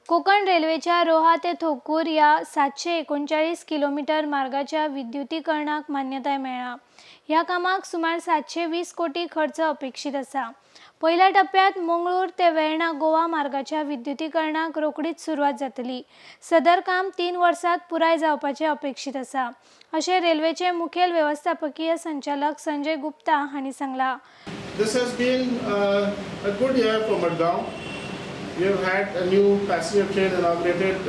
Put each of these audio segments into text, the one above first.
कोकण रेल्वेच्या रोहा ते थोकूर या 739 किलोमीटर मार्गाच्या विद्युतीकरणाक मान्यताय मेळ्ळा। ह्या कामाक सुमार 720 कोटी खर्च अपेक्षित असा। पहिल्या टप्प्यात मंगळूर ते वेर्णा गोवा मार्गाच्या विद्युतीकरणाक रोखडीच सुरुवात जातली। सदर काम 3 वर्षात पुराय जावपाचे अपेक्षित असा, अशें रेल्वेचे मुखेल व्यवस्थापकीय संचालक संजय गुप्ता हांणी Sangla. This has been a good year for Madgaon. We have had a new passenger train inaugurated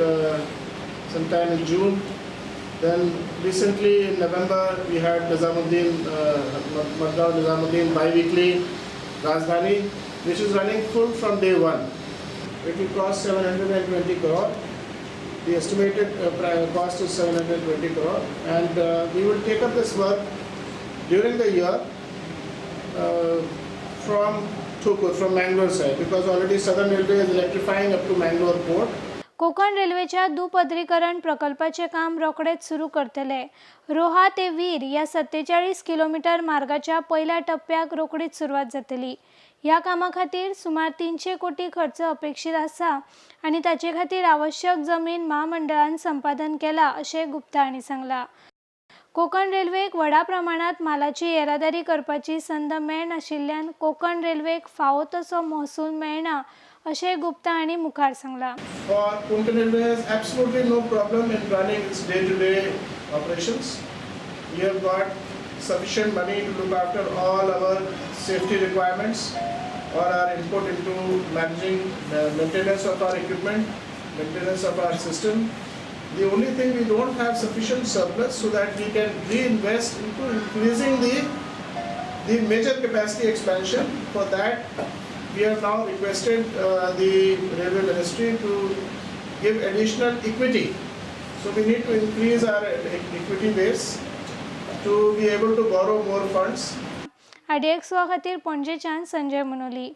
sometime in June. Then recently in November we had Madgaon Nizamuddin bi-weekly Rajdhani, which is running full from day one. It will cost 720 crore. The estimated cost is 720 crore, and we will take up this work during the year from Thukur, from Mangalore side, because already Southern Railway is electrifying up to Mangalore port. Konkan रेल्वेच्या दुपदरीकरण प्रकल्पाचे काम रोखडेच सुरू करतले। रोहा ते वीर या 47 kilometre मार्गाच्या पहिल्या टप्प्याक रोखडीच सुरुवात जातली। ह्या कामा खातीर सुमार 300 कोटी खर्च अपेक्षित असा आणि ताचे खातीर आवश्यक जमीन महामंडळान संपादन केला, अशें गुप्ता हांणी सांगला। कोकण रेल्वेक व्हडा प्रमाणात मालाची येरादारी करपाची संद मेळनाशिल्ल्यान कोकण रेल्वेक फावो तसो महसूल मेळना, अशें गुप्ता हांणी मुखार Sangla. For Konkan Railway has absolutely no problem in running its day-to-day operations. We have got sufficient money to look after all our safety requirements or our input into managing maintenance of our equipment, maintenance of our system. The only thing we don't have sufficient surplus so that we can reinvest into increasing the major capacity expansion. For that, we have now requested the Railway Ministry to give additional equity. So we need to increase our equity base to be able to borrow more funds. IDX खातीर पणजेच्यान संजय मनोली।